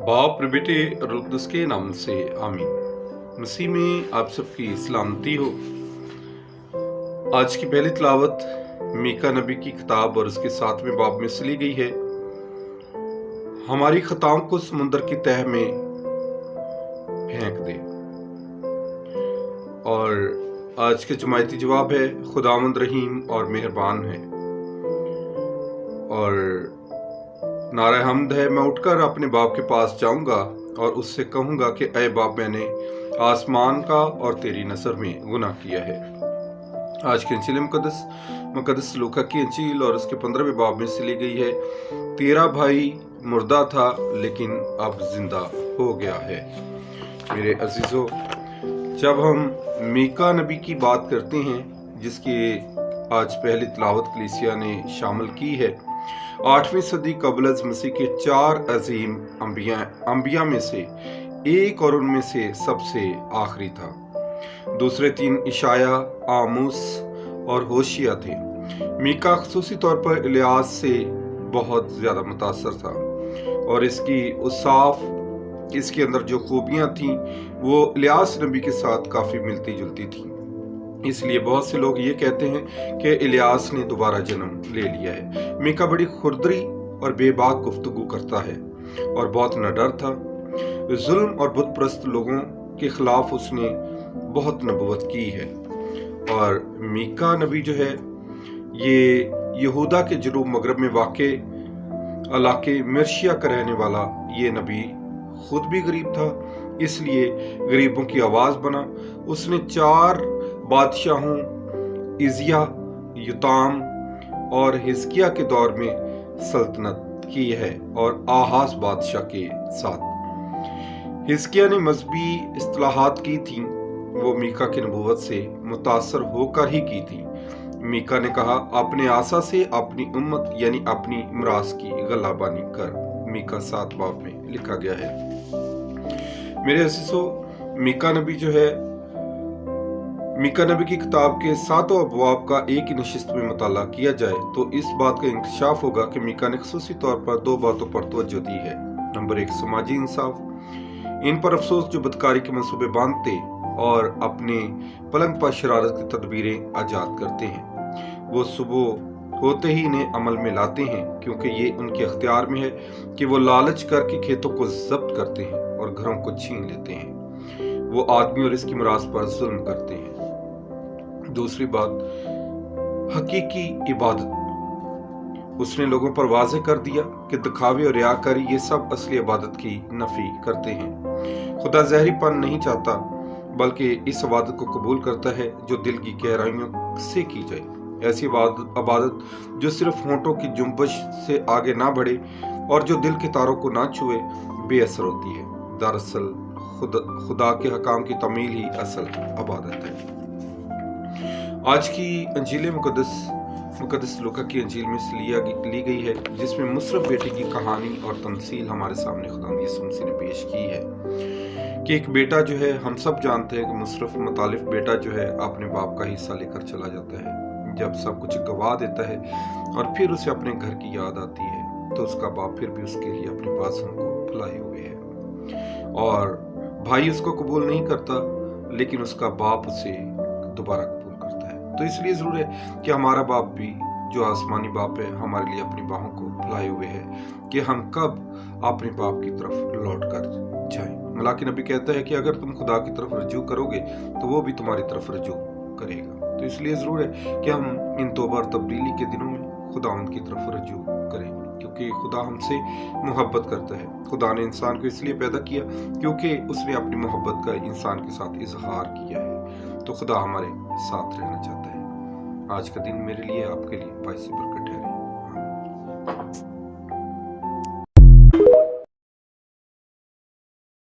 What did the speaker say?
बाप रे बेटे और उक़दस के नाम से आमीन। मसीह में आप सबकी सलामती हो। आज की पहली तिलावत मीका नबी की किताब और उसके 7वें बाब में से ली गई है। हमारी खताओं को समुद्र की तह में फेंक दे। और आज के जमायती जवाब है, खुदावंद रहीम और मेहरबान है। और नारा हमद है, मैं उठकर अपने बाप के पास जाऊंगा और उससे कहूंगा कि ऐ बाप, मैंने आसमान का और तेरी नज़र में गुनाह किया है। आज की अंजील मुकद्दस लूका की अंजील और उसके 15वें बाब में से ली गई है। तेरा भाई मुर्दा था लेकिन अब जिंदा हो गया है। मेरे अजीजों, जब हम मीका नबी की बात करते हैं, जिसकी आज पहली तिलावत कलीसिया ने शामिल की है, 8वीं सदी कबल मसीह के 4 अजीम अंबिया में से एक और उनमें से सबसे आखिरी था। दूसरे 3 इशाया, आमूस और होशिया थे। मीका ख़ुसूसी तौर पर इलियास से बहुत ज़्यादा मुतासर था और इसकी उसाफ, इसके अंदर जो खूबियाँ थीं वो इलियास नबी के साथ काफ़ी मिलती जुलती थीं। इसलिए बहुत से लोग ये कहते हैं कि इलियास ने दोबारा जन्म ले लिया है। मीका बड़ी खुरदरी और बेबाक गुफ्तगू करता है और बहुत निडर था। जुल्म और बुतप्रस्त लोगों के खिलाफ उसने बहुत नबूवत की है। और मीका नबी जो है, ये यहूदा के जनूब मगरब में वाक़े इलाके मिर्शिया का रहने वाला ये नबी खुद भी गरीब था, इसलिए गरीबों की आवाज़ बना। उसने 4 बादशाहों इज़िया, युताम और हिजकिया के दौर में सल्तनत की है और आहाज बादशाह के साथ। हिजकिया ने मजहबी इस्तिलाहात की थी, वो मीका की नबूवत से मुतासर होकर ही की थी। मीका ने कहा, अपने आसा से अपनी उम्मत यानी अपनी मिरास की गलाबानी कर। मीका 7 बाब में लिखा गया है। मेरे अजीजों, मीका नबी जो है, मीका नबी की किताब के 7 अबवाब का एक ही नशिस्त में मुताला किया जाए तो इस बात का इंकशाफ होगा कि मीका ने ख़ुसूसी तौर पर 2 बातों पर तवज्जो दी है। नंबर 1, समाजी इंसाफ। इन पर अफसोस जो बदकारी के मंसूबे बांधते और अपने पलंग पर शरारत की तदबीरें आजाद करते हैं, वो सुबह होते ही इन्हें अमल में लाते हैं, क्योंकि ये उनके अख्तियार में है कि वो लालच करके खेतों को जब्त करते हैं और घरों को छीन लेते हैं। वो आदमी और इसकी मिरास पर जुल्म करते हैं। दूसरी बात, हकीकी इबादत। उसने लोगों पर वाज़े कर दिया कि दिखावे और रियाकारी ये सब असली इबादत की नफी करते हैं। खुदा ज़हरीपन नहीं चाहता, बल्कि इस इबादत को कबूल करता है जो दिल की गहराइयों से की जाए। ऐसी इबादत जो सिर्फ होंठों की जुम्बश से आगे ना बढ़े और जो दिल के तारों को ना छुए, बेअसर होती है। दरअसल खुदा के हकाम की तमील ही असल इबादत है। आज की अंजील मुकद्दस लूका की अंजील में से ली गई है, जिसमें मुसरफ बेटे की कहानी और तमसील हमारे सामने खुदा यीशु मसीह ने पेश की है कि एक बेटा जो है, हम सब जानते हैं कि मुसरफ मुतालिफ बेटा जो है अपने बाप का हिस्सा लेकर चला जाता है। जब सब कुछ गवा देता है और फिर उसे अपने घर की याद आती है, तो उसका बाप फिर भी उसके लिए अपने बाजों को फैलाए हुए है। और भाई उसको कबूल नहीं करता, लेकिन उसका बाप उसे दोबारा कबूल करता है। तो इसलिए जरूर है कि हमारा बाप भी, जो आसमानी बाप है, हमारे लिए अपनी बाहों को फैलाए हुए है कि हम कब अपने बाप की तरफ लौट कर जाएं। मलाकी नबी कहता है कि अगर तुम खुदा की तरफ रजू करोगे तो वो भी तुम्हारी तरफ रजू करेगा। तो इसलिए जरूर है कि हम इन तौबा और तब्दीली के दिनों में खुदावंद की तरफ रजू करें, क्योंकि खुदा हमसे मोहब्बत करता है। खुदा ने इंसान को इसलिए पैदा किया क्योंकि उसने अपनी मोहब्बत का इंसान के साथ इजहार किया है। तो खुदा हमारे साथ रहना चाहता है। आज का दिन मेरे लिए, आपके लिए बाइस बरकत ठहरे।